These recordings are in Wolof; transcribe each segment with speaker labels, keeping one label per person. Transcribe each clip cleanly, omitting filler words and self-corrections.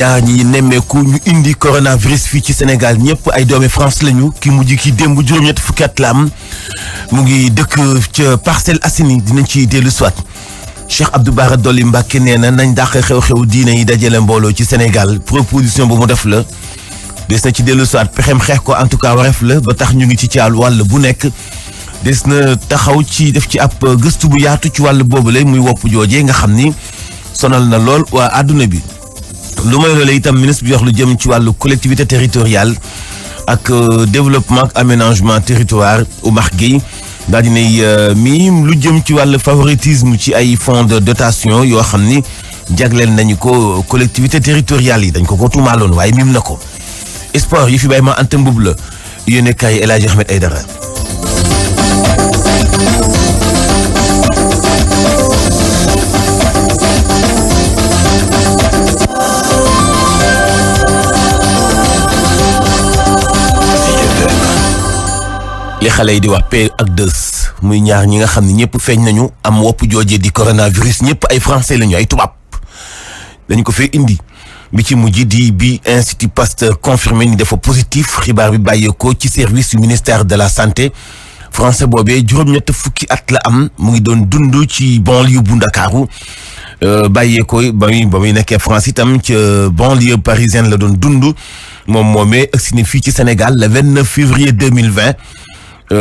Speaker 1: yaa ñi nemmeeku ñu indi coronavirus fii ci Sénégal ñëpp ay doomi France lañu ki mujj ki démb juróom-ñett fukki at la am mu ngi dëkk ca Parcelles Assainies dinañ ci dellu soit Cheikh Abdou Bara Dolly Mbacké nee na nañ dàq xew-xew diine yi dajale mbooloo ci Sénégal proposition bu mu def la des na ci dellu soit pexem xeex ko en tout cas wareef la ba tax ñu ngi ci caal wàll bu nekk des na taxaw ci def ci ab gëstu bu yaatu ci wàll boobule muy wopp joojee nga xam ni sonal na lool waa àdduna bi. lu may loolee itam ministre bi wax lu jëm ci wàllu collectivité territoriale ak développement ak aménagement territoire Oumar Gueye daal dinay miim lu jëm ci wàllu favoritisme ci ay fonds de dotation yoo xam ni jagleel nañu ko collectivité territoriale yi dañ ko tuumaaloon waaye miim na ko sport yi fi bay ma anta mbub la yónnee kay El Hadji Ahmed Aïdara. li xale yi di wax P ak 2 muy ñaar ñi nga xam ne ñëpp feeñ nañu am wopp joojee di coronavirus ñëpp ay français lañu ay tubaab dañu ko fee indi bi ci mujj di bi Institut Pasteur confirmé ni dafa positif xibaar bi bàyyeekoo ci service du ministère de la santé français boobee juróom-ñett fukki at la am mu ngi doon dund ci banlieue bu Ndakaaru bàyyeekoo ba muy nekkee France itam ca banlieue parisienne la doon dund moom moomee agsi ni fii ci Sénégal le 29 février 2020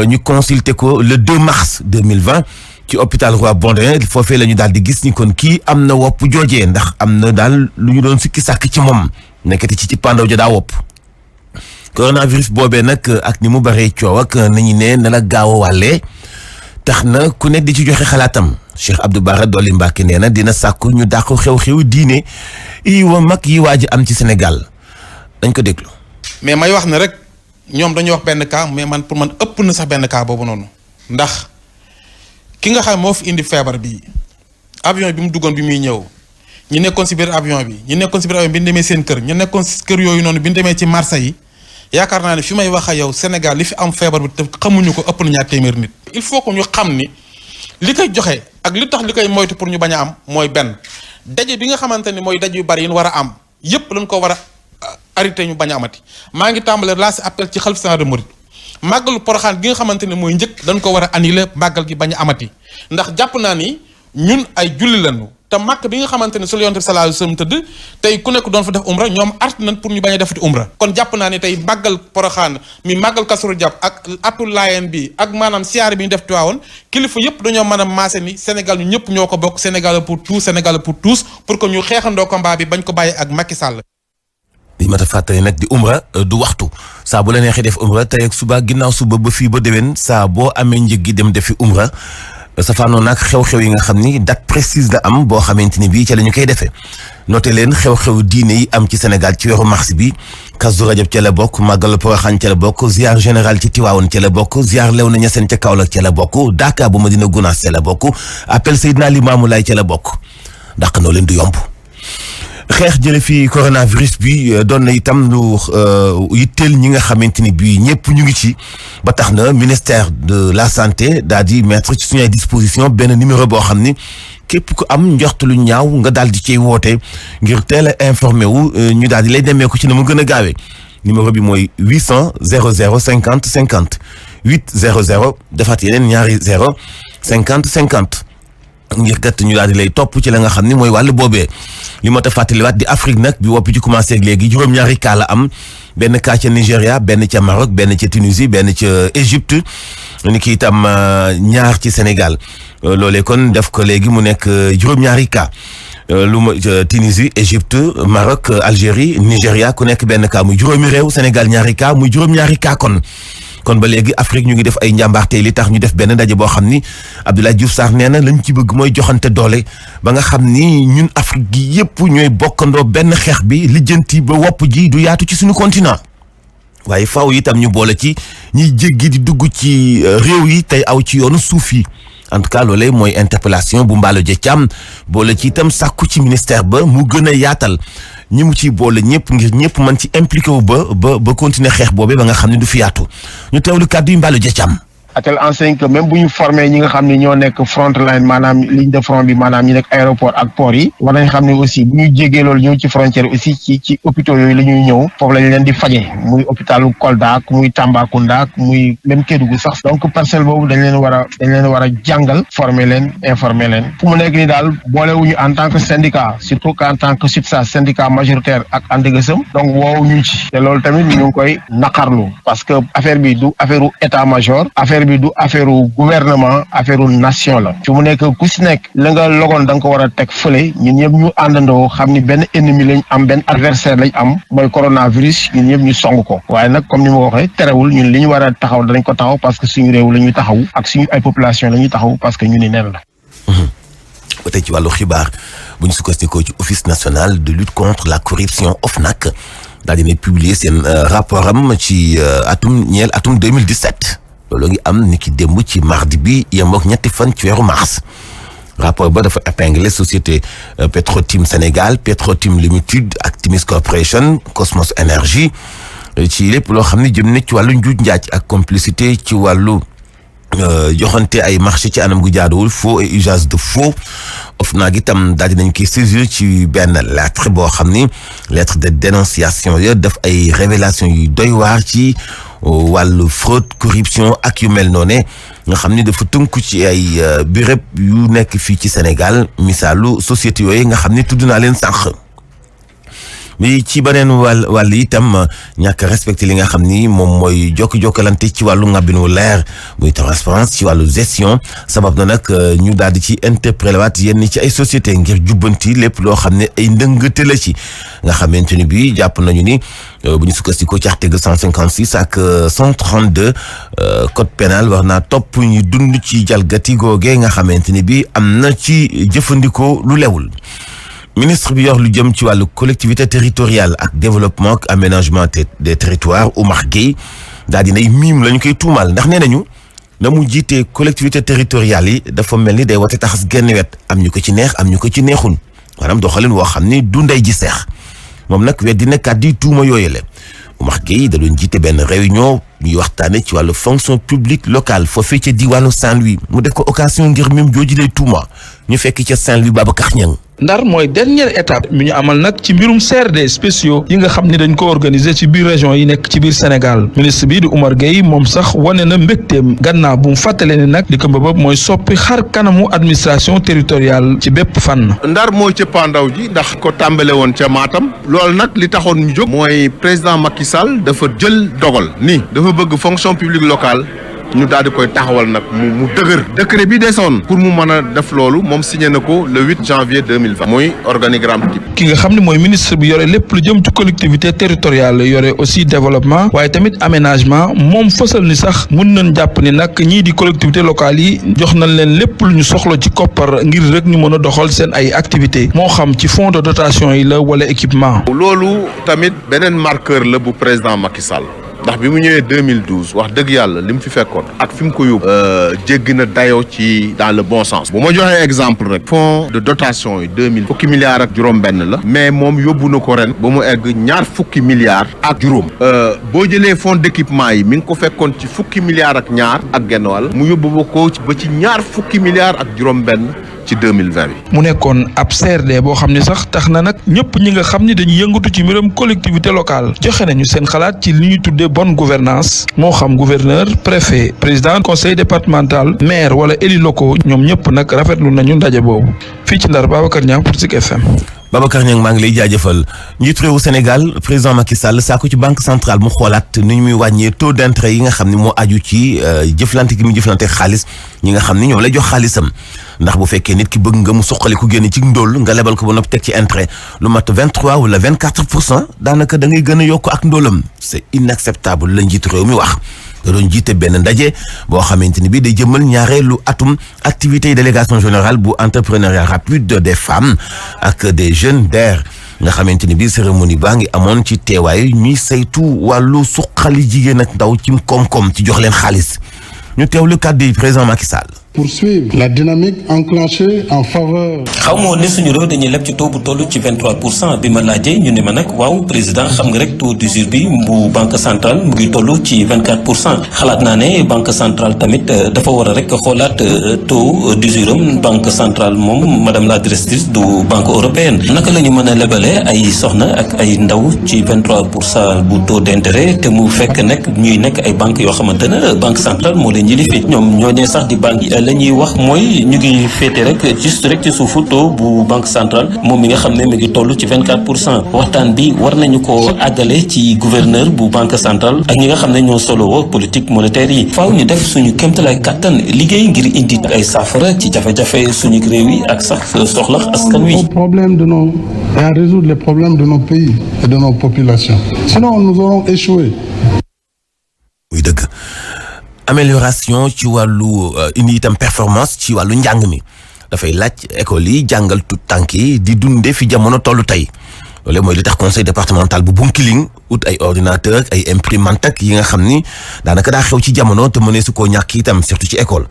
Speaker 1: ñu consulté ko le 2 mars 2020 ci hôpital Roi Baudouin foofee la ñu daal di gis ni kon kii am na wopp joojee ndax am na daal lu ñu doon sikki sàkk ci moom nekkati ci pandaw ja daa wopp coronavirus boobee nag ak ni mu baree coow ak nañu ne na la gaaw a wàllee tax na ku ne di ci joxe xalaatam Cheikh Abdou Bara Dolly Mbacké nee na dina sàkku ñu dàq xew-xew diine yi wa mag yi waaj am ci Sénégal dañ ko déglu.
Speaker 2: mais may wax ne rek. ñoom dañuy wax benn cas mais man pour man ëpp na sax benn cas boobu noonu ndax ki nga xam moo fi indi feebar bi avion bi mu duggoon bi muy ñëw ñu nekkoon si biir avion bi ñu nekkoon si biir avion bi ñu demee seen kër ñu nekkoon si kër yooyu noonu bi ñu demee ci marché yi yaakaar naa ne fi may wax ak yow Sénégal li fi am feebar bi te xamuñu ko ëpp na 200 nit. il faut que ñu xam ni li koy joxe ak li tax li koy moytu pour ñu bañ a am mooy benn daje bi nga xamante ni mooy daje yu bari yi ñu war a am yépp lañ ko war a arrêté ñu bañ a amati maa ngi tàmbale laa si appel ci xalifa général des mourides màggalu Poroxaan gi nga xamante ne mooy njëkk dañ ko war a annuler màggal gi bañ a amati ndax jàpp naa ni ñun ay julli lañu te màkk bi nga xamante ne su la yonent bi sallallahu alayhi wasallam tëdd tey ku nekk doon fa def umra ñoom art nañ pour ñu bañ a defati umra kon jàpp naa ni tey màggal Poroxaan mi màggal Kazu Rajab ak atul Laayeen bi ak maanaam siyaare bi ñu def Tiwaawoon kilifa yëpp dañoo mën a maase ni Sénégal ñu ñëpp ñoo ko bokk Sénégal pour tous Sénégal pour tous pour que ñu xeexandoo combat bi bañ ko bàyyi ak Macky Sall.
Speaker 1: li ma ta fàttali nag di umra du waxtu saa bu la neexee def umra tey ak suba ginnaaw suba ba fii ba déwén saa boo amee njëg gi dem defi umra safaanoo nag xew-xew yi nga xam ni date précise la am boo xamante ni bii ca la ñu koy defee noté leen xew-xew diine yi am ci Sénégal ci weeru mars bi Kazu Rajab ca la bokk màggal Poroxaan ca la bokk ziar général ci Tiwaawoon ca la bokk ziar Léona Niassène ca Kaolack ca la bokk Dakar bu Madina Gounass ca la bokk appel Seydina Limamou Laye ca la bokk dàq noo leen du yomb xeex jële fi coronavirus bi doon na itam lu yitteel ñi nga xamante ni bii ñëpp ñu ngi ci ba tax na ministère de la santé daal di mettre ci suñu ay disposition benn numéro boo xam ni képp ku am njort lu ñaaw nga daal di cay woote ngir teel a informé wu ñu daal di lay demee ko ci na mu gën a gaawee numéro bi mooy 800 00 50 50 800 defaat yeneen ñaari 0 50 50. ngir kat ñu daal di lay topp ci la nga xam ni mooy wàllu boobee li ma ta fàttaliwaat di Afrique nag bi wopp ci commencé ak léegi juróom-ñaari cas la am benn cas ca Nigéria benn ca Maroc benn ca Tunisie benn ca Égypte ni ki itam ñaar ci Sénégal loolee kon def ko léegi mu nekk juróom-ñaari cas lu ma Tunisie Égypte Maroc Algérie Nigéria ku nekk benn cas muy juróomi réew Sénégal ñaari cas muy juróom-ñaari cas kon ba léegi Afrique ñu ngi def ay njàmbaarte li tax ñu def benn daje boo xam ni Abdoulaye Diouf Sarr nee na lañ ci bëgg mooy joxante doole ba nga xam ni ñun Afrique gi yëpp ñooy bokkandoo benn xeex bi lijjanti ba wopp ji du yaatu ci suñu continent waaye faaw itam ñu boole ci ñiy jéggi di dugg ci réew yi tey aw ci yoonu suuf yi en tout cas loolee mooy interpellation bu Mballo Dia Thiam boole ci itam sàkku ci ministère ba mu gën a yaatal ñi mu ciy boole ñëpp ngir ñëpp mën ci impliqué wu ba continuer xeex boobee ba nga xam ne du fi yaatu ñu teewlu kàddu yi Mballo Dia Thiam
Speaker 3: à telle enseigne que même bu ñu formé ñi nga xam ne ñoo nekk front line maanaam ligne de front bi maanaam ñi nekk aéroport ak port yi war nañ xam ne aussi bu ñu jégee loolu ñëw ci frontière aussi ci hôpitaux yooyu la ñuy ñëw foofu lañ leen di faje muy hôpitalu Kolda ak muy Tambacounda ak muy même Kédougou sax donc parcelle boobu dañ leen war a jàngal former leen informer leen fu mu nekk ni daal boolewuñu en tant que syndicat surtout qu'en tant que SUTSAS syndicat majoritaire ak ANDEGESEM donc woowuñu ci te loolu tamit ñu ngi koy naqarlu parce que affaire bi du affaire u état major affaire bi du affaire u gouvernement affaire u nation la fi mu nekk ku si nekk la nga logoon da nga ko war a teg fële ñun ñëpp ñu àndandoo xam ni benn ennemi lañ am benn adversaire lañ am mooy coronavirus ñun ñëpp ñu song ko waaye nag comme ni ma ko waxee terewul ñun li ñu war a taxaw danañ ko taxaw parce que suñu réew la ñuy taxaw ak suñu ay population la ñuy taxaw parce que ñu ni nen la.
Speaker 1: ba tey ci wàllu xibaar bu ñu sukkandikoo ci office national de lutte contre la corruption OFNAC daal dina publier seen rapport am ci atum 2017 loolu ngi am ni ki démb ci mardi bi yemook ñetti fan ci weeru mars. rapport ba dafa épinglé société Petrotim Sénégal Petrotim Limited ak Timis Corporation Cosmos Energy ci lépp loo xam ne jëm na ci wàllu njuuj njaaj ak complicité ci wàllu joxante ay marché ci anam gu jaaduwul faux et usage de faux OFNAC itam daal dinañ koy saisir ci benn lettre boo xam ni lettre de dénonciation ya def ay révélation yu doy waar ci wàllu fraude corruption ak yu mel noone nga xam ni dafa tënku ci ay béréb yu nekk fii ci Sénégal misaalu société yooyu nga xam ni tudd naa leen sànq mais ci beneen wàll itam ñàkk respecté li nga xam ni moom mooy jokkalante ci wàllu ngàbbinu leer muy transparence ci wàllu gestion sabab na nag ñu daal di ci interpellé waat yenn ci ay société ngir jubbanti lépp loo xam ne ay ndëngate la ci nga xamante ni bi jàpp nañu ni bu ñu sukkandikoo ci article 156 ak 132 code pénal war naa topp ñu dund ci jalgati googee nga xamante ni bi am na ci jëfandikoo lu lewul. ministre bi yor lu jëm ci wàllu collectivité territoriale ak développement ak aménagement des territoires Oumar Gueye daal dinay miim la ñu koy tuumaal ndax nee nañu na mu jiitee collectivité territoriale yi dafa mel ni day wate taxas genn wet am ñu ko ci neex am ñu ko ci neexul maanaam doxalin woo xam ni du ndey ji seex moom nag weddi na kàddu yi tuuma yooyu la Oumar Gueye da doon jiite benn réunion ñuy waxtaane ci wàllu fonction publique locale foofee ca diwaanu Saint-Louis mu def ko occasion ngir même jooju lay tuuma ñu fekk ca Saint-Louis Babacar Niang.
Speaker 4: Ndar mooy dernière étape mi ñu amal nag ci mbirum CRD spéciaux yi nga xam ni dañ ko organiser ci biir région yi nekk ci biir Sénégal ministre bi di Oumar Gueye moom sax wane na mbégteem gannaaw bu mu fàttale ne nag li ko mbëbëb mooy soppi xar kanamu administration territoriale ci bépp fànn.
Speaker 5: Ndar mooy cëppaandaw ji ndax ko tàmbale woon ca Matam loolu nag li taxoon ñu jóg mooy président Macky Sall dafa jël dogal ni dafa bëgg fonction publique locale ñu daal di koy taxawal nag mu dëgër décret bi desoon pour mu mën a def loolu moom signé na ko le 8 janvier 2020 muy organigramme type.
Speaker 4: ki nga xam ne mooy ministre bi yore lépp lu jëm ci collectivité territoriale yore aussi développement waaye tamit aménagement moom fësal ni sax mun nañ jàpp ni nag ñii di collectivité locale yi jox nañ leen lépp lu ñu soxla ci koppar ngir rek ñu mën a doxal seen ay activités moo xam ci fonds de dotation yi la wala équipement.
Speaker 5: loolu tamit beneen marqueur la bu président Macky Sall. ndax bi mu ñëwee 2012 wax dëgg yàlla li mu fi fekkoon ak fi mu ko yóbbu jéggi na dayoo ci dans le bon sens bu ma joxee exemple rek fonds de dotation yi 2000 fukki milliards ak juróom benn la mais moom yóbbu na ko ren ba mu egg ñaar fukki milliards ak juróom boo jëlee fonds d'équipement yi mi ngi ko fekkoon ci fukki milliards ak ñaar ak genn wàll mu yóbbu ba ko ba ci ñaar fukki milliards ak juróom benn ci 2020 bi.
Speaker 4: mu nekkoon ab CRD boo xam ne sax tax na nag ñëpp ñi nga xam ni dañuy yëngatu ci mbiram collectivité locale joxe nañu seen xalaat ci li ñuy tuddee bonne gouvernance moo xam gouverneur préfet président conseil départemental maire wala élus locaux ñoom ñëpp nag rafetlu nañu ndaje boobu fii ci Ndar Babacar Niang pour Zik FM.
Speaker 1: Babacar Niang maa ngi lay jaajëfal njiitu réewu Sénégal président Macky Sall saako ci banque centrale mu xoolaat ni ñu muy wàññee taux d'intérêt yi nga xam ne moo aju ci jëflante gi mu jëflante xaalis ñi nga xam ni ñoo lay jox xaalisam ndax bu fekkee nit ki bëgg nga mu suqali ku génn ci ndóol nga lebal ko ba noppi teg ci intérêt lu mat 23 wala 24% daanaka da ngay gën a yokk ak ndóolam c'est inacceptable la njiitu réew mi wax. da doon jiite benn ndaje boo xamante ni bii day jëmmal ñaareelu atum activité délégation générale bu entrepreneuriat rapide des femmes ak des jeunes DER nga xamante ni bii cérémonie baa ngi amoon ci teewaayu ñuy saytu wàllu suqali jigéen ak ndaw ci koom-koom ci jox leen xaalis ñu teewlu kàddu yi président Macky Sall.
Speaker 6: poursuivre la dynamique enclenchée en faveur.
Speaker 7: xaw ma woon ne suñu réew dañuy leb ci taux bu toll ci 23% bi ma laajee ñu ne ma nag waaw président xam nga rek taux d'usure bi bu banque centrale mu ngi toll ci 24%. xalaat naa ne banque centrale tamit dafa war a rek xoolaat taux d'usure am. banque centrale moom madame la directrice du banque européenne naka la ñu mën a lebalee ay soxna ak ay ndaw ci 23% bu taux d'intérêt te mu fekk nag ñuy nekk ay banques yoo xamante ne banque centrale moo leen yilifi ñoom ñoo ne sax di banque la ñuy wax mooy ñu ngi féete rek juste rek ci suufu taux bu banque centrale moom mi nga xam ne mi ngi toll ci 24%. waxtaan bi war nañu ko àggale ci gouverneur bu banque centrale ak ñi nga xam ne ñoo solo politique monétaire yi. faaw ñu def suñu kéemtalaay kàttan liggéey ngir indi ay saafara ci jafe-jafe suñu réew yi ak sax soxla askan wi.
Speaker 6: Problème de nos et à résoudre les problèmes de nos pays et de nos populations. Sinon nous aurons échoué.
Speaker 1: muy dëgg. amélioration ci wàllu indi itam performance ci wàllu njàng mi dafay laaj école yi jàngal tout tànk yi di dunde fi jamono tollu tey loolu mooy li tax conseil départemental bu Bounkiling ut ay ordinateur ay imprimante ak yi nga xam ni daanaka daa xew ci jamono te mënee su koo ñàkk itam surtout ci école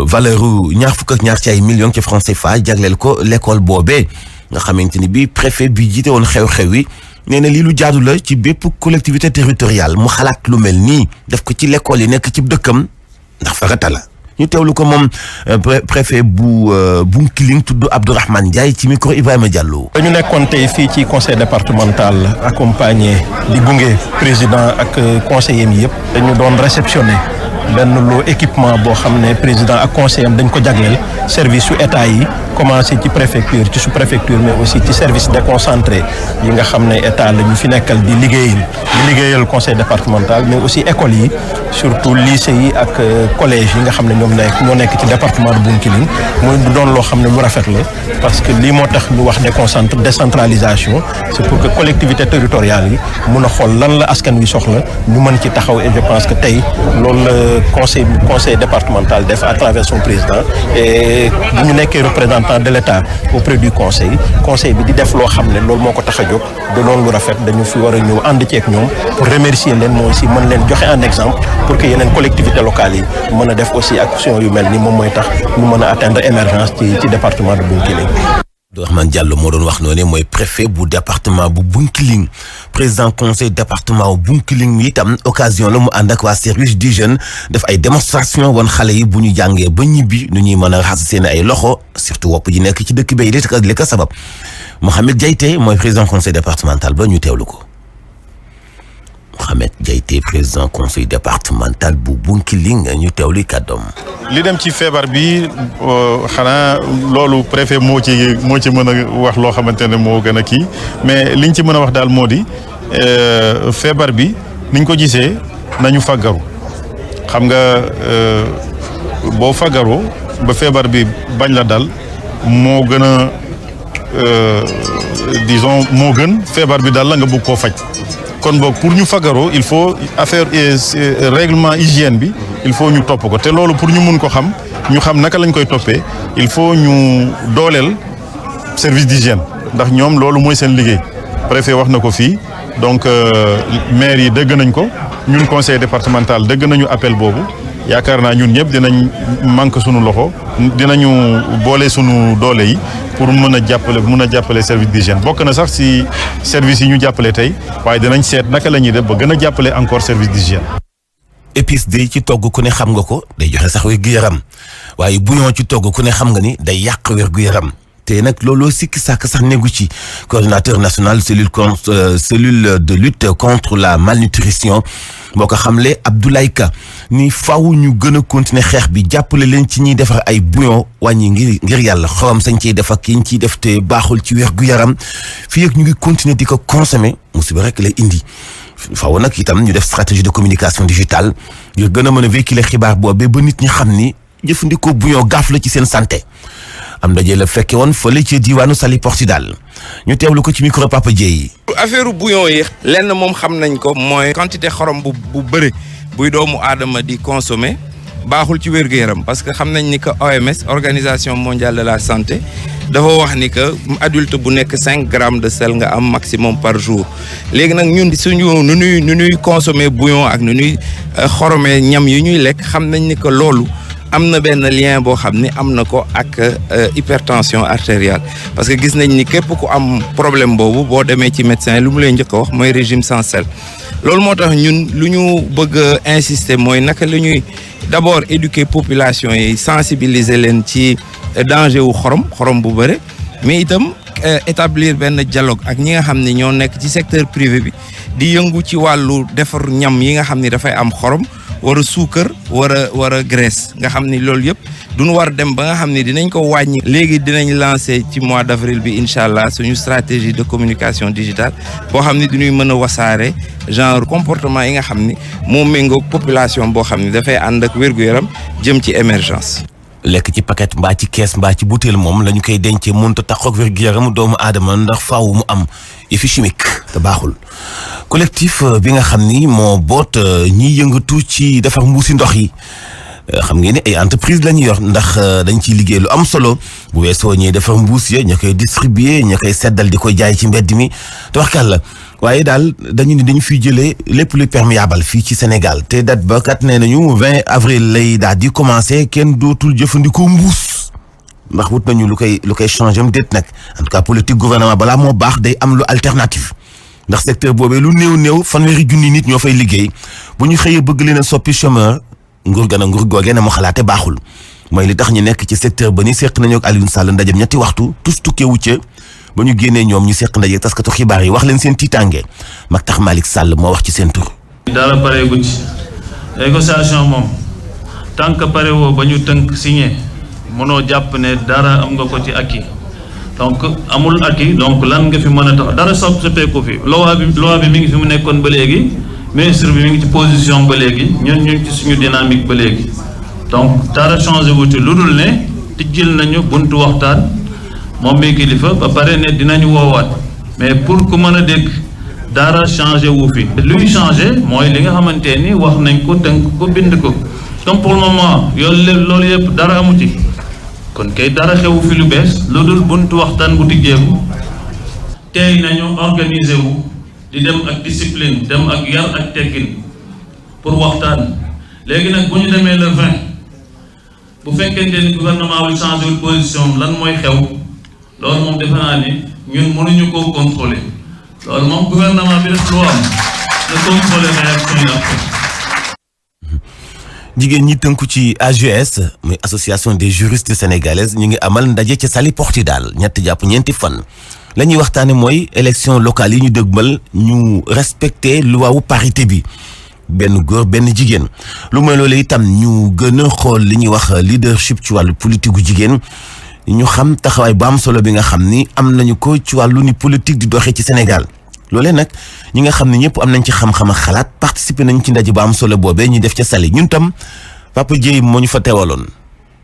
Speaker 1: valeur ñaar fukk ak ñaar ci ay millions ci francs CFA jagleel ko l'école boobee nga xamante ni bi préfet bi jiite woon xew-xew yi nee na lii lu jaadu la ci bépp collectivité territoriale mu xalaat lu mel nii def ko ci l'école yi nekk ci dëkkam ndax farata la ñu teewlu ko moom préfet bu Bounkiling tudd Abdourahmane Ndiaye ci micro Ibrahima Diallo.
Speaker 8: dañu nekkoon tey fii ci conseil départemental accompagné di gunge président ak conseillers yi yëpp dañu doon réceptionné benn loo équipement boo xam ne président ak conseiller am dañ ko jagleel service su état yi commencé ci préfecture ci sous-préfecture mais aussi ci service déconcentré yi nga xam ne état la ñu fi nekkal di liggéeyal conseil départemental mais aussi écoles yi surtout lycée yi ak collège yi nga xam ne ñoo nekk ci département de Bounkiling mooy du doon loo xam ne lu rafet la parce que lii moo tax ñu wax décentralisation c'est pour que collectivité territoriale yi mun a xool lan la askan wi soxla ñu mën ci taxaw et je pense que tey loolu la conseil départemental def à travers son président et bu ñu nekkee représentant de l'État auprès du conseil bi di def loo xam ne loolu moo ko tax a jóg de loolu lu rafet dañu fi war a ñëw ànd ceeg ñoom pour remercier leen mooy aussi mën leen joxe un exemple pour que yeneen collectivités locales yi mën a def aussi action yu mel ni moom mooy tax ñu mën a atteindre émergence ci département de Bounkiling.
Speaker 1: Abdourahmane Diallo moo doon wax noonu mooy préfet bu département bu Bounkiling président conseil département bu Bounkiling mi itam occasion la mu ànd ak waa service d'hygiène def ay démonstration wan xale yi bu ñu jàngee ba ñibbi nu ñuy mën a raxas seen ay loxo surtout wopp ji nekk ci dëkk bi li ko sabab Mohamed Diayte mooy président conseil départemental ba ñu teewlu ko. Mohamed Diayte président conseil départemental bu Bounkiling ñu teewlu kàddoom.
Speaker 9: li dem ci feebar bi xanaa loolu préfet moo ci mën a wax loo xamante ne moo gën a kii mais liñ ci mën a wax daal moo di feebar bi niñ ko gisee nañu faggaru xam nga boo faggaroo ba feebar bi bañ la dal moo gën a disons moo gën feebar bi dal la nga bëgg koo faj. kon boog pour ñu fagaroo il faut affaire règlement hygiène bi il faut ñu topp ko te loolu pour ñu mun ko xam ñu xam naka lañ koy toppee il faut ñu dooleel service d'hygiène ndax ñoom loolu mooy seen liggéey préfet wax na ko fii donc maire yi dégg nañ ko ñun conseil départemental dégg nañu appel boobu yaakaar naa ñun ñëpp dinañ manque sunu loxo dinañu boole sunu doole yi pour mën a jàppale service d'hygiène bokk na sax ci service yi ñu jàppale tey waaye dinañ seet naka la ñuy def ba gën a jàppale encore service d'hygiène.
Speaker 1: épice day ci togg ku ne xam nga ko day joxe sax wér-gu-yaram waaye bouillon ci togg ku ne xam nga ni day yàq wér-gu-yaram te nag looloo sikki sàkk sax néegu ci coordinateur national cellule de lutte contre la malnutrition moo ko xamle Abdoulaye Ka ni faaw ñu gën a continuer xeex bi jàppale leen ci ñuy defar ay bouillon wàññi ngir yàlla xorom sañ ciy def ak yi ñu ciy def te baaxul ci wér-gu-yaram fii ak ñu ngi continuer di ko consommer musiba rek lay indi faaw nag itam ñu def stratégie de communication digitale ngir gën a mën a véhiculer xibaar boobee ba nit ñi xam ni jëfandikoo bouillon gaaf la ci seen santé. am ndaje la fekke woon fële ci diwaanu Saly Portudal ñu teewlu ko ci micro Papa Dieye.
Speaker 10: affaire bouillon yi lenn moom xam nañ ko mooy quantité xorom bu bëri buy doomu aadama di consommer baaxul ci wér-gu-yaram parce que xam nañ ni que OMS organisation mondiale de la santé dafa wax ni que adulte bu nekk 5 grammes de sel nga am maximum par jour léegi nag ñun suñu nu ñuy consommer bouillon ak nu ñuy xoromee ñam yi ñuy lekk xam nañ ni que loolu am na benn lien boo xam ni am na ko ak hypertension artérielle parce que gis nañ ni képp ku am problème boobu boo demee ci médecin lu mu lay njëkk a wax mooy régime sans sel. loolu moo tax ñun lu ñu bëgg a insister mooy naka la ñuy d'abord éduquer population yi sensibiliser leen ci danger wu xorom bu bëre mais itam établir benn dialogue ak ñi nga xam ne ñoo nekk ci secteur privé bi di yëngu ci wàllu defar ñam yi nga xam ni dafay am xorom war a suukar war a graisse nga xam ni loolu yëpp duñu war dem ba nga xam ni dinañ ko wàññi. léegi dinañ lancer ci mois d'avril bi incha allah suñu stratégie de communication digitale boo xam ni duñuy mën a wasaare genre comportement yi nga xam ni moo méngoog population boo xam ni dafay ànd ak wér-gu-yaram jëm ci émergence.
Speaker 1: lekk ci paquet mbaa ci kees mbaa ci butéel moom la ñu koy dencee mënut a taxaw ak wér-gu-yaramu doomu aadama ndax faaw mu am effet chimique te baaxul. collectif bi nga xam ni moo boot ñiy yëngatu ci defar mbuusi ndox yi xam ngeen ni ay entreprise la ñu yor ndax dañ ciy liggéey lu am solo bu weesoo ñuy defar mbuus ya ña koy distribuer ña koy seddal di koy jaay ci mbedd mi te waxtaan la waaye daal dañu fiy jëlee lépp luy perméable fii ci Sénégal te date ba kat nee nañu 20 avril lay daal di commencer kenn dootul jëfandikoo mbuus ndax wut nañu lu koy changer am déet nag en tout cas politique gouvernement balaa moo baax day am lu alternative ndax secteur boobee lu néew fanweeri junni nit ñoo fay liggéey bu ñu xëyee bëgg leen a soppi chômeur nguur googee na mu xalaate baaxul mooy li tax ñu nekk ci secteur ba ni seq nañu ak Alioune Sall ndajem ñetti waxtu tous tukkee wucce ba ñu génnee ñoom ñu seq ndaje taskatu xibaar yi wax leen seen tiitaange mag tax Malick Sall moo wax ci seen tur.
Speaker 11: dara pare gu ci négociation moom tant que pare woo ba ñu tënk signé mënoo jàpp ne dara am nga ko ci acquis donc amul acquis donc lan nga fi mën a tax dara soppeeku fi loi bi mi ngi fi mu nekkoon ba léegi ministre bi mi ngi ci position ba léegi ñun ñu ngi ci suñu dynamique ba léegi donc dara changé wuti lu dul ne tijjil nañu buntu waxtaan moom mi kilifa ba pare ne dinañu woowaat mais pour ku mën a dégg dara changé wu fi luy changé mooy li nga xamante ni wax nañ ko tënk ko bind ko donc pour le moment loolu yëpp dara amu ci kon kay dara xewu fi lu bees lu dul buntu waxtaan bu tijjeeku tey nañu organiser wu di dem ak discipline dem ak yar ak teggin pour waxtaan léegi nag bu ñu demee le 20 bu fekkente ni gouvernement bi changé wul position lan mooy xew loolu moom defe naa ni ñun mënuñu koo contrôler loolu moom gouvernement bi def loo am na contrôler réaction yi après.
Speaker 1: jigéen ñi tënku ci AGS muy association des juristes sénégalaises ñu ngi amal ndaje ca Saly Portudal ñeenti fan la ñuy waxtaane mooy élection locale yi ñu dëgmal ñu respecter loi wu parité bi benn góor benn jigéen lu mooy loolu itam ñu gën a xool li ñuy wax leadership ci wàllu politique gu jigéen ñu xam taxawaay bu am solo bi nga xam ni am nañu ko ci wàllu ni politique di doxee ci Sénégal loolee nag ñi nga xam ne ñëpp am nañ ci xam-xam ak xalaat participer nañ ci ndaje bu am solo boobee ñu def ca Saly ñun tam Papa Dieye moo ñu fa teewaloon.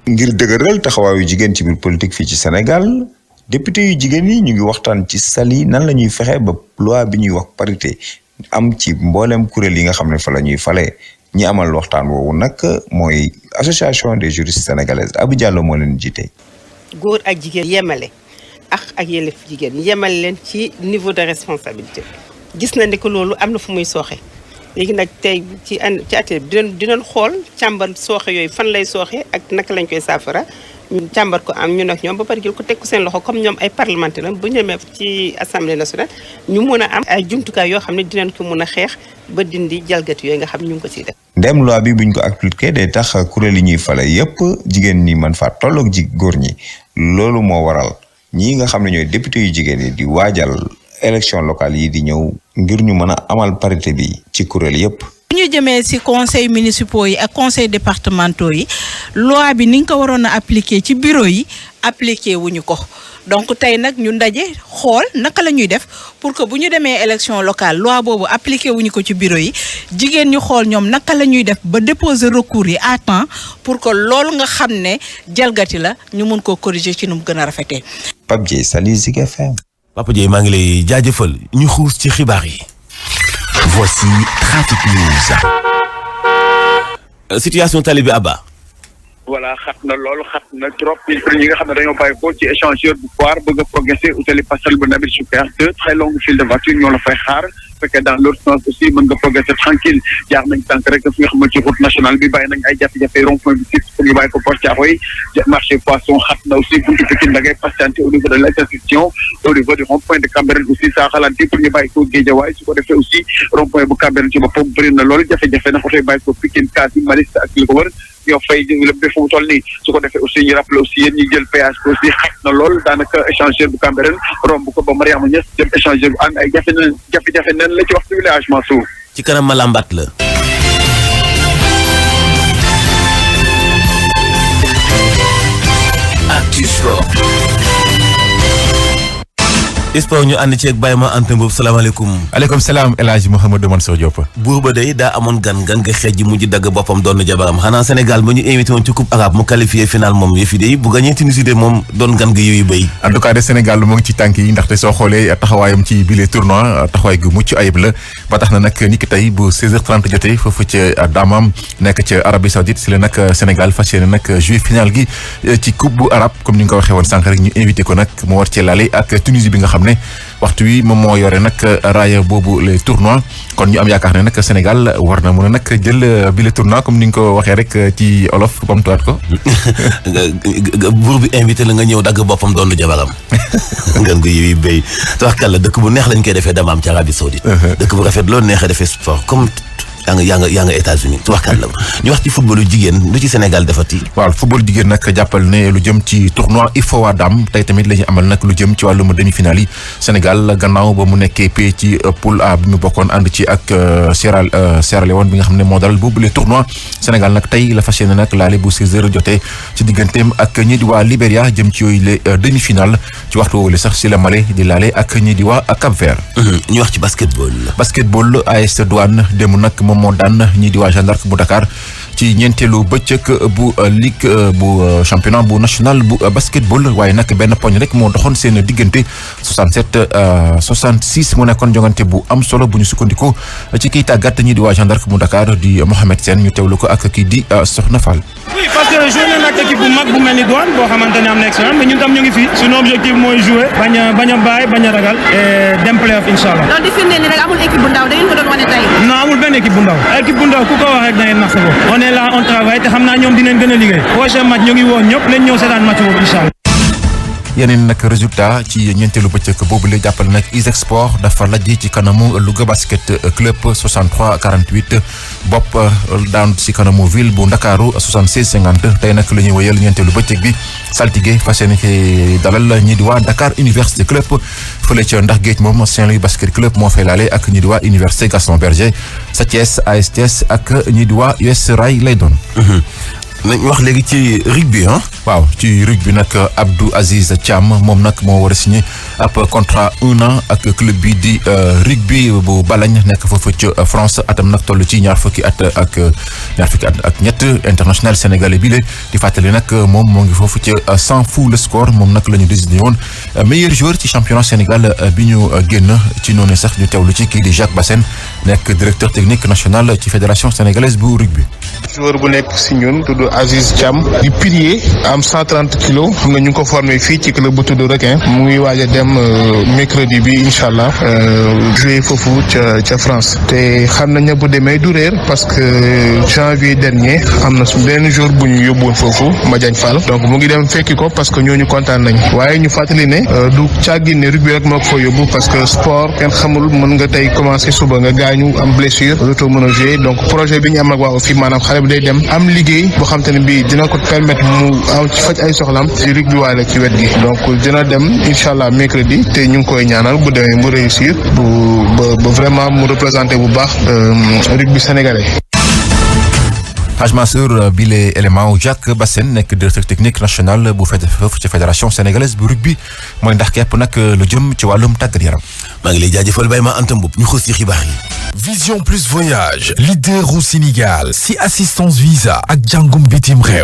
Speaker 12: ngir dëgëral taxawaayu jigéen ci biir politique fii ci Sénégal député yu jigéen yi ñu ngi waxtaan ci Saly nan la ñuy fexe ba loi bi ñuy wax parité am ci mboolem kuréel yi nga xam ne fa la ñuy fale ñi amal waxtaan woowu nag mooy association des juristes sénégalaises Abou Diallo moo leen jiite.
Speaker 13: góor ak jigéen yemale ak yelleef jigéen yemale leen ci niveau de responsabilité gis na ne que loolu am na fu muy sooxe léegi nag tey ci atelier bi dinañ xool càmbar sooxe yooyu fan lay sooxe ak naka lañ koy saafara ñu càmbar ko am ñun ak ñoom ba pare jël ko teg ko seen loxo comme ñoom ay parlementaire la bu ñu demee ci assemblée nationale ñu mën a am ay jumtukaay yoo xam ne dinañ ko mën a xeex ba dindi jalgati yooyu nga xam ne ñu ngi ko ciy def.
Speaker 12: ndem loi bi buñ ko appliqué day tax kuréel yi ñuy fale yépp jigéen ñi mën faa tolloog góor ñi loolu moo waral ñii nga xam ne ñooy député yu jigéen yi di waajal élection locale yi di ñëw ngir ñu mën a amal parité bi ci kuréel yépp.
Speaker 14: bu ñu jëmee ci conseil municipaux yi ak conseil départementaux yi loi bi ni nga ko waroon a appliquer ci bureau yi appliquer wuñu ko donc tey nag ñu ndaje xool naka la ñuy def pour que bu ñu demee élection locale loi boobu appliquer wuñu ko ci bureau yi jigéen ñu xool ñoom naka la ñuy def ba déposer recours yi à temps pour que loolu nga xam ne jalgati la ñu mun koo corriger ci nu mu gën a rafetee.
Speaker 12: Pape Dieye Saly Zik FM.
Speaker 1: Papa Dieye maa ngi lay jaajëfal ñu xuus ci xibaar yi.
Speaker 15: Voici Trafic News.
Speaker 1: situation tali bi Abba.
Speaker 16: voilà xat na lool xat na trop ñi nga xam ne dañoo bàyyi ko ci échangeur bu foire bëgg a progresser utali passerelle bu Nabil Choucair deux très longues files de voitures ñoo la fay xaar fekkee dans l'autre sens aussi mën nga progresser tranquille jaar nañ tànk rek fi nga xamante ci route nationale bi bàyyi nañ ay jafe-jafe rond-point bi fixe pour ñu bàyyi ko Port Thiaroye marché poisson xat na aussi buntu Pikine da ngay patienter au niveau de l'intersection au niveau du rond-point de Cambérène aussi saa xalaat pour ñu bàyyi ko Guédiawaye su ko defee aussi rond-point bu Cambérène ci boppam bëri na loolu jafe-jafe na oto bàyyi ko Pikine Kassi Maliste ak li ko wër ñoo fay lépp fu mu toll nii su ko defee aussi ñu rappelé aussi yéen ñi jël péage ko aussi xat na lool daanaka échangeur bu Cambérène romb ko ba Mariama Niass jëm échangeur bu ànd ay jafe-jafe nen la ci waxtu bi la Mansour
Speaker 1: ci kanam ma lambat la. Actu Sport. Sport ñu ànd ceeg Baye ma Anta Mboob salaamaaleykum.
Speaker 17: aleykum salaam El Hadj Mouhamadou Mansour Diop.
Speaker 1: buur ba day daa amoon gan nga xeej ji mujj dagg boppam doon jabaram xanaa Sénégal ba ñu invité woon ci coupe arabe mu qualifié final moom yëfi day bu gañee Tunisie de moom doon gan nga yooyu béy.
Speaker 17: en tout cas de Sénégal moo ngi ci tànk yi ndaxte soo xoolee taxawaayam ci bile tournoi taxawaay gu mucc ayib la ba tax na nag ni ki tey bu 16h30 jotee foofu ca Dammam nekk ca Arabie Saoudite si la nag Sénégal fas yéene nag jouer final gi ci coupe bu arabe comme ni nga ko waxee woon sànq rek ñu invité ko nag mu war cee laale ak Tunisie bi nga xam ne waxtu wi moom moo yore nag raaya boobu les tournois kon ñu am yaakaar ne nag Sénégal war na mën a nag jël bi le tournoi comme ni nga ko waxee rek ci olof bamtuwaat ko.
Speaker 1: buur bi invité la nga ñëw dagg boppam doon jabaram. ngan ko yi béy tawakkal la dëkk bu neex lañ koy defee Dammam ci Arabie Saoudite. dëkk bu rafet loolu neexee defee sport comme. yaa nga États-Unis tubaarkàlla ñu wax ci footballu jigéen lu ci Sénégal defati.
Speaker 17: waaw football jigéen nag jàppal ne lu jëm ci tournoi IFOA Dame tey tamit la ñu amal nag lu jëm ci wàllum demi-finale yi Sénégal gannaaw ba mu nekkee pay ci poule A bi mu bokkoon ànd ci ak Sierra Leone bi nga xam ne moo dalal boobu le tournoi Sénégal nag tey la fas yéene nag laale bu 16h jotee ci digganteem ak ñi di waa Libéria jëm ci yooyu les demi-finale ci waxtu woowu sax si la Mali di laale ak ñi di waa Cap-Vert.
Speaker 1: ñu wax ci
Speaker 17: basketball AS Douane démb nag moom moo daan ñii di waa Jeanne d'Arc bu Dakar ci ñeenteelu bëccëg bu ligue bu championnat bu national bu basketball waaye nag benn poñ rek moo doxoon seen diggante 67-66 mu nekkoon jongante bu am solo bu ñu sukkandiku ci kiy tàggat ñii di waa Jeanne d'Arc bu Dakar di Mohamed Sène ñu teewlu ko ak kii di Soxna Fall.
Speaker 18: oui parce que joué nañ ak équipe bu mag bu mel ni Douane boo xamante ne am na expérience mais ñun tam ñu ngi fii suñu objectif mooy jouer bañ a bàyyi bañ a ragal et dem playoff incha allah.
Speaker 19: loolu di firndeel ni rek amul équipe bu ndaw da ngeen ko doon wane tey.
Speaker 18: non amul benn équipe bu ndaw ku ko wax rek da ngeen nax sa bopp on est là on travaille te xam naa ñoom dinañ gën a liggéey prochain match ñu ngi woo ñëpp nañ ñëw seetaan match boobu incha allah.
Speaker 17: yeneen nag résultat ci ñeenteelu bëccëg boobu la jàppale nag ISEG Sport dafa lajj ci kanamu Louga Basket Club 63-48 bopp daan ci kanamu ville bu Ndakaaru 76-50 tey nag la ñuy wëyal ñeenteelu bëccëg bi saltige fas yéene ci dalal ñi di waa Dakar Université Club fële ca ndax géej moom Saint-Louis Basket Club moo fay laale ak ñi di waa Université Gaston Berger sa Thiès ASTS ak ñi di waa US Rail lay doon.
Speaker 1: nañ wax léegi ci rugby
Speaker 17: waaw ci rugby nag Abdou Aziz Thiam moom nag moo war a signé ab contrat 1 an ak club bi di rugby bu Balagne nekk foofu ci France atam nag toll ci ñaar fukki at ak ñett international sénégalais bi la di fàttali nag moom moo ngi foofu ci sans fou le score moom nag la ñu désigné woon meilleur joueur ci championnat Sénégal bi ñu génn ci noonu sax ñu teewlu ci kii di Jacques Bassène nekk directeur technique national ci fédération sénégalaise bu rugby.
Speaker 3: joueur bu nekk si ñun tudd Aziz Thiam di pilier am 130 kilos xam nga ñu ngi ko formé fii ci club bu tudd Requin mu ngi waaj a dem mercredi bi incha allah jouer foofu ca France te xam nañ ne bu demee du réer parce que janvier dernier am na benn jour bu ñu yóbbuwoon foofu Madiagne Fall donc mu ngi dem fekki ko parce que ñooñu kontaan nañ waaye ñu fàttali ne du càggi ne rugby rek moo ko fa yóbbu parce que sport kenn xamul mën nga tey commencé suba nga gaañu am blessure dootoo mën a jouer donc projet bi ñu am ak waa fii maanaam xale bi day dem am liggéey boo xam te ne bii dina ko permettre mu am ci faj ay soxlam ci rugby waale ci wet gi donc dina dem incha allah mercredi te ñu ngi koy ñaanal bu demee mu réussir ba vraiment mu représenté bu baax rugby sénégalais.
Speaker 17: Haj Mansour bi les éléments Jacques Bassène nekk directeur technique national bu foofu ci fédération sénégalaise bu rugby mooy ndax képp nag lu jëm ci wàllum tàggat yaram.
Speaker 1: maa ngi lay jaajëfal Baye ma Anta Mboup ñu xool ci xibaar yi.
Speaker 15: Vision Plus Voyage leader au Sénégal si assistance visa ak jàngum bitim réew